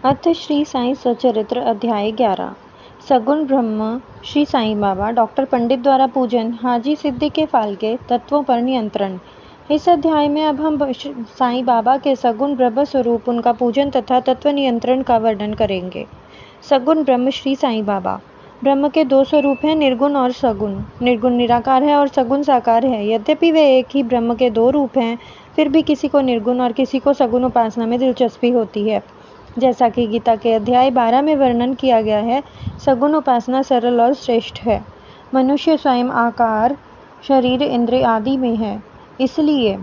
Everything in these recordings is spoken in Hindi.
अथ श्री साईं सचरित्र अध्याय 11। सगुण ब्रह्म श्री साईं बाबा डॉक्टर पंडित द्वारा पूजन हाजी सिद्धि के फाल के तत्वों पर नियंत्रण। इस अध्याय में अब हम साईं बाबा के सगुण ब्रह्म स्वरूप, उनका पूजन तथा तत्व नियंत्रण का वर्णन करेंगे। सगुण ब्रह्म श्री साईं बाबा। ब्रह्म के दो स्वरूप हैं, निर्गुण और सगुण। निर्गुण निराकार है और सगुण साकार है। यद्यपि वे एक ही ब्रह्म के दो रूप हैं, फिर भी किसी को निर्गुण और किसी को सगुण उपासना में दिलचस्पी होती है। जैसा कि गीता के अध्याय 12 में वर्णन किया गया है, सगुण उपासना सरल और श्रेष्ठ है। मनुष्य स्वयं आकार, शरीर, इंद्रिय आदि में है, इसलिए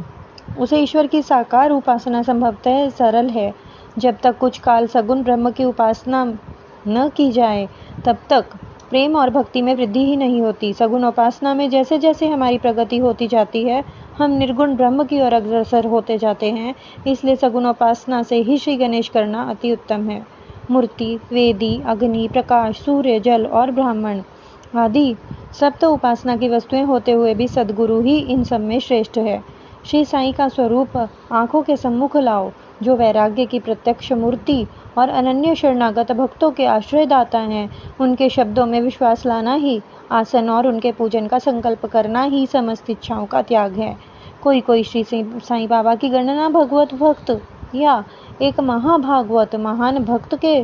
उसे ईश्वर की साकार उपासना संभवतः सरल है। जब तक कुछ काल सगुण ब्रह्म की उपासना न की जाए, तब तक प्रेम और भक्ति में वृद्धि ही नहीं होती। सगुण उपासना में जैसे जैसे हमारी प्रगति होती जाती है, हम निर्गुण ब्रह्म की ओर अग्रसर होते जाते हैं। इसलिए सगुण उपासना से ही श्री गणेश करना अति उत्तम है। मूर्ति, वेदी, अग्नि, प्रकाश, सूर्य, जल और ब्राह्मण आदि सब तो उपासना की वस्तुएं होते हुए भी सद्गुरु ही इन सब में श्रेष्ठ है। श्री साईं का स्वरूप आंखों के सम्मुख लाओ, जो वैराग्य की प्रत्यक्ष मूर्ति और अनन्य शरणागत भक्तों के आश्रयदाता हैं। उनके शब्दों में विश्वास लाना ही आसन और उनके पूजन का संकल्प करना ही समस्त इच्छाओं का त्याग है। कोई कोई श्री साईं बाबा की गणना भगवत भक्त या एक महाभागवत महान भक्त के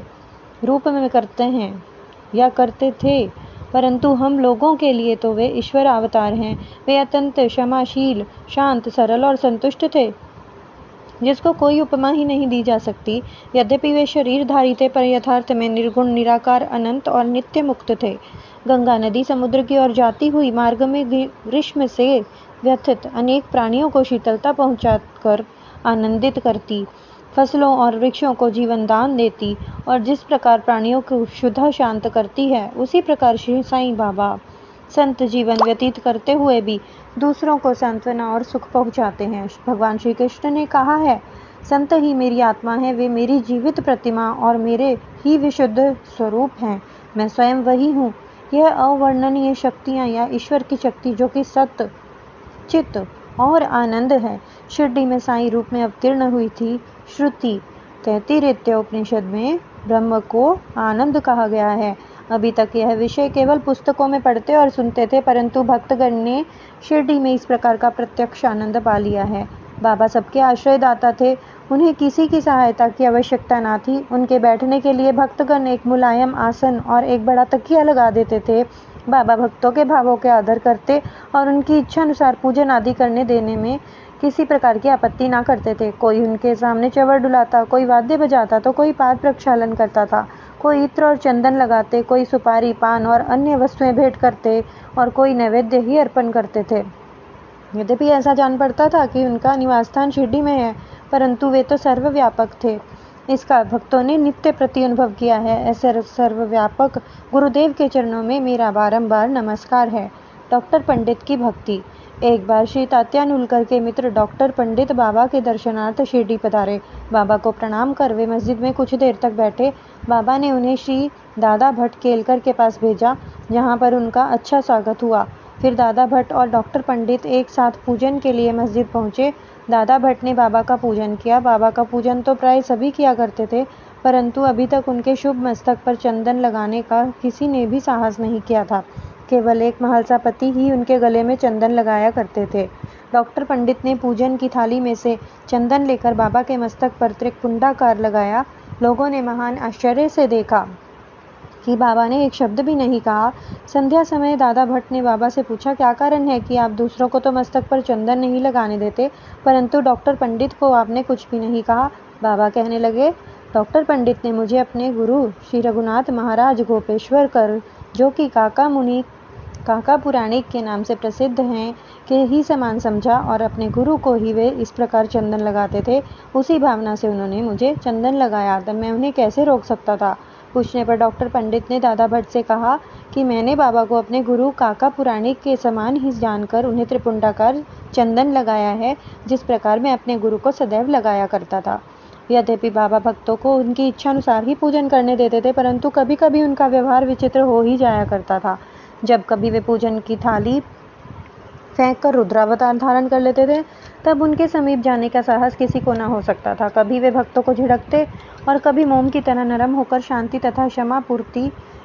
रूप में करते हैं या करते थे, परंतु हम लोगों के लिए तो वे ईश्वर अवतार हैं। वे अत्यंत क्षमाशील, शांत, सरल और संतुष्ट थे, जिसको कोई उपमा ही नहीं दी जा सकती। यद्यपि वे शरीरधारी थे, पर यथार्थ में निर्गुण, निराकार, अनंत और नित्य मुक्त थे। गंगा नदी समुद्र की ओर जाती हुई मार्ग में ग्रीष्म से व्यथित अनेक प्राणियों को शीतलता पहुंचाकर आनंदित करती, फसलों और वृक्षों को जीवन दान देती और जिस प्रकार प्राणियों को शुद्ध शांत करती है, उसी प्रकार श्री साईं बाबा संत जीवन व्यतीत करते हुए भी दूसरों को सांत्वना और सुख पहुंचाते हैं। भगवान श्री कृष्ण ने कहा है, संत ही मेरी आत्मा है, वे मेरी जीवित प्रतिमा और मेरे ही विशुद्ध स्वरूप हैं। मैं स्वयं वही हूँ। यह अवर्णनीय शक्तियाँ या ईश्वर की शक्ति, जो कि सत्य, चित्त और आनंद है, शिरडी में साईं रूप में अवतीर्ण हुई थी। श्रुति तैत्तिरीय उपनिषद में ब्रह्म को आनंद कहा गया है। अभी तक यह विषय केवल पुस्तकों में पढ़ते और सुनते थे, परंतु भक्तगण ने शिरडी में इस प्रकार का प्रत्यक्ष आनंद पा लिया है। बाबा सबके आश्रयदाता थे, उन्हें किसी की सहायता की आवश्यकता न थी। उनके बैठने के लिए भक्तगण एक मुलायम आसन और एक बड़ा तकिया लगा देते थे। बाबा भक्तों के भावों के आदर करते और उनकी इच्छा अनुसार पूजन आदि करने देने में किसी प्रकार की आपत्ति ना करते थे। कोई उनके सामने चवर डुलाता, कोई वाद्य बजाता तो कोई पाद प्रक्षालन करता था, कोई इत्र और चंदन लगाते, कोई सुपारी, पान और अन्य वस्तुएं भेंट करते और कोई नैवेद्य ही अर्पण करते थे। यद्यपि ऐसा जान पड़ता था कि उनका निवास स्थान शिरडी में है, परंतु वे तो सर्वव्यापक थे। इसका भक्तों ने नित्य प्रति अनुभव किया है। ऐसे सर्वव्यापक गुरुदेव के चरणों में मेरा बारंबार नमस्कार है। डॉक्टर पंडित की भक्ति। एक बार श्री तात्यानुलकर के मित्र डॉक्टर पंडित बाबा के दर्शनार्थ शिरडी पधारे। बाबा को प्रणाम कर वे मस्जिद में कुछ देर तक बैठे। बाबा ने उन्हें श्री दादा भट्ट केलकर के पास भेजा, जहाँ पर उनका अच्छा स्वागत हुआ। फिर दादा भट्ट और डॉक्टर पंडित एक साथ पूजन के लिए मस्जिद पहुँचे। दादा भट्ट ने बाबा का पूजन किया। बाबा का पूजन तो प्राय सभी किया करते थे, परंतु अभी तक उनके शुभ मस्तक पर चंदन लगाने का किसी ने भी साहस नहीं किया था। केवल एक महलसा पति ही उनके गले में चंदन लगाया करते थे। डॉक्टर पंडित ने पूजन की थाली में से चंदन लेकर बाबा के मस्तक पर त्रिकुंडाकार लगाया। लोगों ने महान आश्चर्य से देखा कि बाबा ने एक शब्द भी नहीं कहा। संध्या समय दादा भट्ट ने बाबा से पूछा, क्या कारण है कि आप दूसरों को तो मस्तक पर चंदन नहीं लगाने देते, परंतु डॉक्टर पंडित को आपने कुछ भी नहीं कहा? बाबा कहने लगे, डॉक्टर पंडित ने मुझे अपने गुरु श्री रघुनाथ महाराज गोपेश्वर कर, जो कि काका पुराणिक के नाम से प्रसिद्ध हैं, के ही समान समझा और अपने गुरु को ही वे इस प्रकार चंदन लगाते थे। उसी भावना से उन्होंने मुझे चंदन लगाया, तब मैं उन्हें कैसे रोक सकता था? पूछने पर डॉक्टर पंडित ने दादा भट्ट से कहा कि मैंने बाबा को अपने गुरु काका पुराणिक के समान ही जानकर उन्हें त्रिपुंडाकार चंदन लगाया है, जिस प्रकार मैं अपने गुरु को सदैव लगाया करता था। यद्यपि बाबा भक्तों को उनकी इच्छा अनुसार ही पूजन करने देते थे, परंतु कभी कभी उनका व्यवहार विचित्र हो ही जाया करता था। जब कभी वे पूजन की थाली फेंक कर रुद्रावतार धारण कर लेते थे, तब उनके समीप जाने का साहस किसी को न हो सकता था। कभी वे भक्तों को झिड़कते और कभी मोम की तरह नरम होकर शांति तथा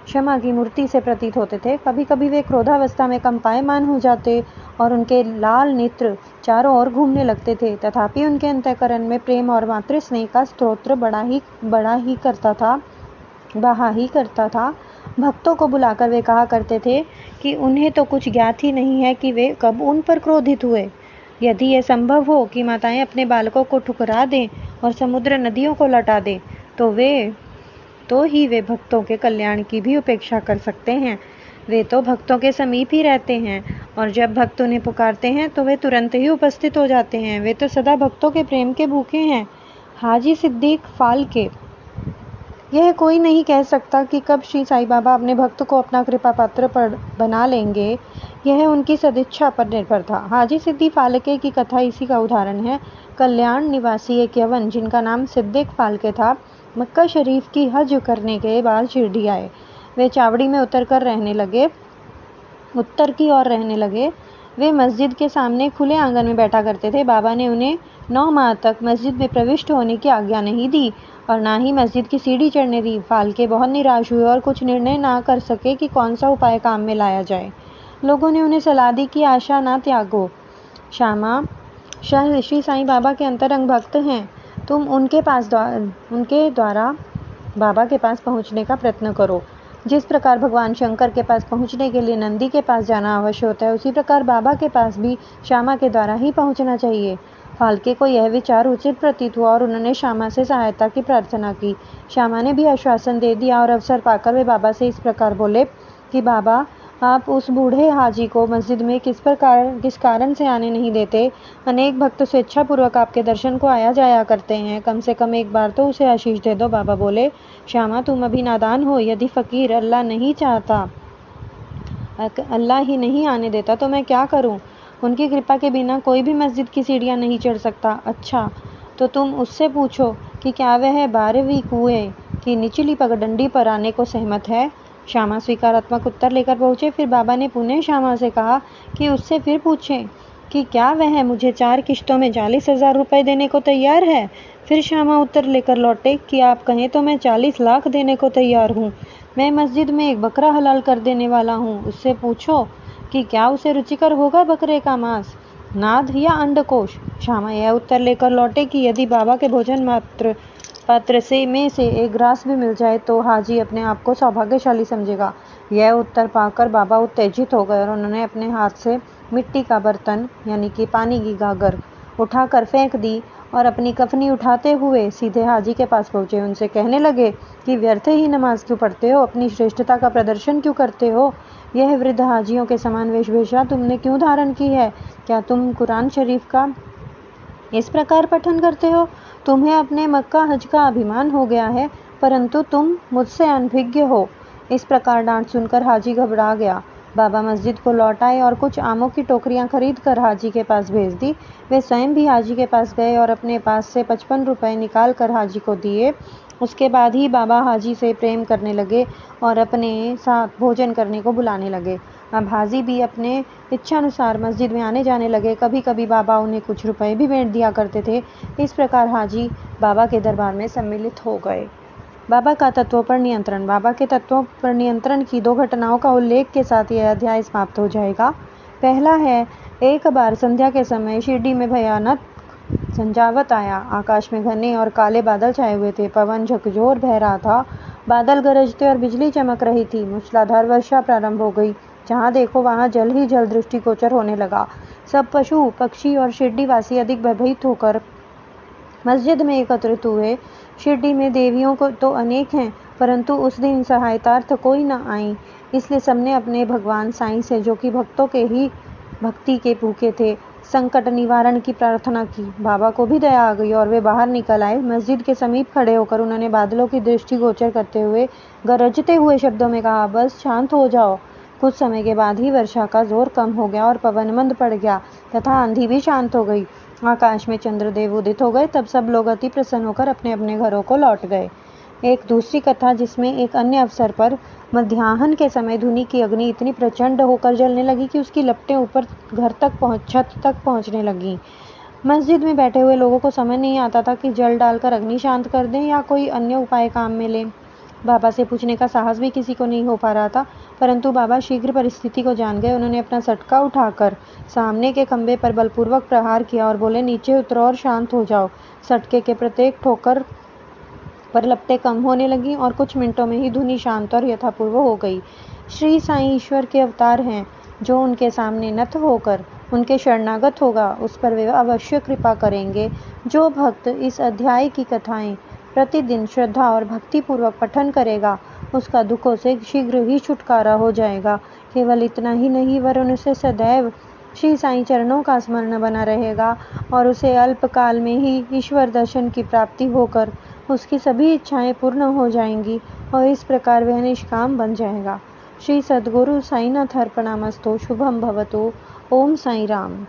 क्षमा की मूर्ति से प्रतीत होते थे। कभी कभी वे क्रोधावस्था में कंपायमान हो जाते और उनके लाल नेत्र चारों ओर घूमने लगते थे। तथापि उनके अंतःकरण में प्रेम और मातृ स्नेह का स्तोत्र बहा ही करता था। भक्तों को बुलाकर वे कहा करते थे कि उन्हें तो कुछ ज्ञात ही नहीं है कि वे कब उन पर क्रोधित हुए। यदि यह संभव हो कि माताएं अपने बालकों को ठुकरा दें और समुद्र नदियों को लौटा दें, तो ही वे भक्तों के कल्याण की भी उपेक्षा कर सकते हैं। वे तो भक्तों के समीप ही रहते हैं और जब भक्त उन्हें पुकारते हैं तो वे तुरंत ही उपस्थित हो जाते हैं। वे तो सदा भक्तों के प्रेम के भूखे हैं। हाजी सिद्दीक फाल्के। यह कोई नहीं कह सकता कि कब श्री साईं बाबा अपने भक्त को अपना कृपा पात्र बना लेंगे। यह उनकी सदिच्छा पर निर्भर था। हाजी सिद्दी फाल्के की कथा इसी का उदाहरण है। कल्याण निवासी एक यवन जिनका नाम सिद्दीक फाल्के था, मक्का शरीफ की हज करने के बाद शिरडी आए। वे चावड़ी में उत्तर की ओर रहने लगे। वे मस्जिद के सामने खुले आंगन में बैठा करते थे। बाबा ने उन्हें 9 माह तक मस्जिद में प्रविष्ट होने की आज्ञा नहीं दी और ना ही मस्जिद की सीढ़ी चढ़ने दी। फाल्के बहुत निराश हुए और कुछ निर्णय ना कर सके कि कौन सा उपाय काम में लाया जाए। लोगों ने उन्हें सलाह दी कि आशा ना त्यागो, श्यामा श्री साईं बाबा के अंतरंग भक्त हैं। तुम उनके द्वारा बाबा के पास पहुंचने का प्रयत्न करो। जिस प्रकार भगवान शंकर के पास पहुंचने के लिए नंदी के पास जाना अवश्य होता है, उसी प्रकार बाबा के पास भी श्यामा के द्वारा ही पहुंचना चाहिए। फाल्के को यह विचार उचित प्रतीत हुआ और उन्होंने श्यामा से सहायता की प्रार्थना की। श्यामा ने भी आश्वासन दे दिया और अवसर पाकर वे बाबा से इस प्रकार बोले कि बाबा, आप उस बूढ़े हाजी को मस्जिद में किस कारण से आने नहीं देते? अनेक भक्त स्वेच्छापूर्वक आपके दर्शन को आया जाया करते हैं। कम से कम एक बार तो उसे आशीष दे दो। बाबा बोले, श्यामा, तुम अभी नादान हो। यदि फकीर अल्लाह ही नहीं आने देता तो मैं क्या करूं? उनकी कृपा के बिना कोई भी मस्जिद की सीढ़ियां नहीं चढ़ सकता। अच्छा, तो तुम उससे पूछो कि क्या वह 12वीं कुएं की निचली पगडंडी पर आने को सहमत है। श्यामा स्वीकारात्मक उत्तर लेकर पहुंचे। फिर बाबा ने पुनः श्यामा से कहा कि उससे फिर पूछें कि क्या वह मुझे 4 किश्तों में 40,000 रुपये देने को तैयार है। फिर श्यामा उत्तर लेकर लौटे कि आप कहें तो मैं 40 लाख देने को तैयार हूँ। मैं मस्जिद में एक बकरा हलाल कर देने वाला हूँ। उससे पूछो कि क्या उसे रुचिकर होगा बकरे का मांस, नाद या अंडकोश। श्यामा यह उत्तर लेकर लौटे कि यदि बाबा के भोजन पात्र में से एक ग्रास भी मिल जाए तो हाजी अपने आप को सौभाग्यशाली समझेगा। यह उत्तर पाकर बाबा उत्तेजित हो गए और उन्होंने अपने हाथ से मिट्टी का बर्तन यानी कि पानी की गागर उठाकर फेंक दी और अपनी कफनी उठाते हुए सीधे हाजी के पास पहुंचे। उनसे कहने लगे कि व्यर्थ ही नमाज क्यों पढ़ते हो, अपनी श्रेष्ठता का प्रदर्शन क्यों करते हो? यह वृद्ध हाजियों के समान वेशभूषा तुमने क्यों धारण की है? क्या तुम कुरान शरीफ का इस प्रकार पठन करते हो? तुम्हें अपने मक्का हज का अभिमान हो गया है, परंतु तुम मुझसे अनभिज्ञ हो। इस प्रकार डांट सुनकर हाजी घबरा गया। बाबा मस्जिद को लौट आए और कुछ आमों की टोकरियां खरीद कर हाजी के पास भेज दी। वे स्वयं भी हाजी के पास गए और अपने पास से 55 रुपये निकाल कर हाजी को दिए। उसके बाद ही बाबा हाजी से प्रेम करने लगे और अपने साथ भोजन करने को बुलाने लगे। अब हाजी भी अपने इच्छानुसार मस्जिद में आने जाने लगे। कभी कभी बाबा उन्हें कुछ रुपए भी भेंट दिया करते थे। इस प्रकार हाजी बाबा के दरबार में सम्मिलित हो गए। बाबा का तत्वों पर नियंत्रण। बाबा के तत्वों पर नियंत्रण की 2 घटनाओं का उल्लेख के साथ यह अध्याय समाप्त हो जाएगा। पहला है, एक बार संध्या के समय शिरडी में भयानक झंझावात आया। आकाश में घने और काले बादल छाए हुए थे। पवन झकझोर बह रहा था। बादल गरजते और बिजली चमक रही थी। मूसलाधार वर्षा प्रारंभ हो गई। जहाँ देखो वहाँ जल ही जल दृष्टिगोचर होने लगा। सब पशु पक्षी और शिरडी वासी अधिक भयभीत होकर मस्जिद में एकत्रित हुए। शिरडी में देवियों को तो अनेक हैं, परंतु उस दिन सहायतार्थ कोई न आई। इसलिए सबने अपने भगवान साईं से, जो कि भक्तों के ही भक्ति के भूखे थे, संकट निवारण की प्रार्थना की। बाबा को भी दया आ गई और वे बाहर निकल आए। मस्जिद के समीप खड़े होकर उन्होंने बादलों की दृष्टि गोचर करते हुए गरजते हुए शब्दों में कहा, बस शांत हो जाओ। कुछ समय के बाद ही वर्षा का जोर कम हो गया और पवन मंद पड़ गया तथा आंधी भी शांत हो गई। आकाश में चंद्रदेव उदित हो गए। तब सब लोग अति प्रसन्न होकर अपने अपने घरों को लौट गए। एक दूसरी कथा जिसमें एक अन्य अवसर पर मध्याह्न के समय धुनी की अग्नि इतनी प्रचंड होकर जलने लगी कि उसकी लपटें ऊपर छत तक पहुंचने लगीं। मस्जिद में बैठे हुए लोगों को समझ नहीं आता था कि जल डालकर अग्नि शांत कर दें या कोई अन्य उपाय काम में लें। बाबा से पूछने का साहस भी किसी को नहीं हो पा रहा था, परंतु बाबा शीघ्र परिस्थिति को जान गए। उन्होंने अपना सटका उठाकर सामने के खंभे पर बलपूर्वक प्रहार किया और बोले, नीचे उतरो और शांत हो जाओ। सटके के प्रत्येक ठोकर पर लपटें कम होने लगीं और कुछ मिनटों में ही धुनी शांत और यथापूर्व हो गई। श्री साईं ईश्वर के अवतार हैं। जो उनके सामने नत होकर उनके शरणागत होगा, उस पर वे अवश्य कृपा करेंगे। जो भक्त इस अध्याय की कथाएं प्रतिदिन श्रद्धा और भक्तिपूर्वक पठन करेगा, उसका दुखों से शीघ्र ही छुटकारा हो जाएगा। केवल इतना ही नहीं, वरन उसे सदैव श्री साईं चरणों का स्मरण बना रहेगा और उसे अल्पकाल में ही ईश्वर दर्शन की प्राप्ति होकर उसकी सभी इच्छाएं पूर्ण हो जाएंगी और इस प्रकार वह निष्काम बन जाएगा। श्री सद्गुरु साईनाथ अर्पणमस्तु। शुभम भवतु। ओम साई राम।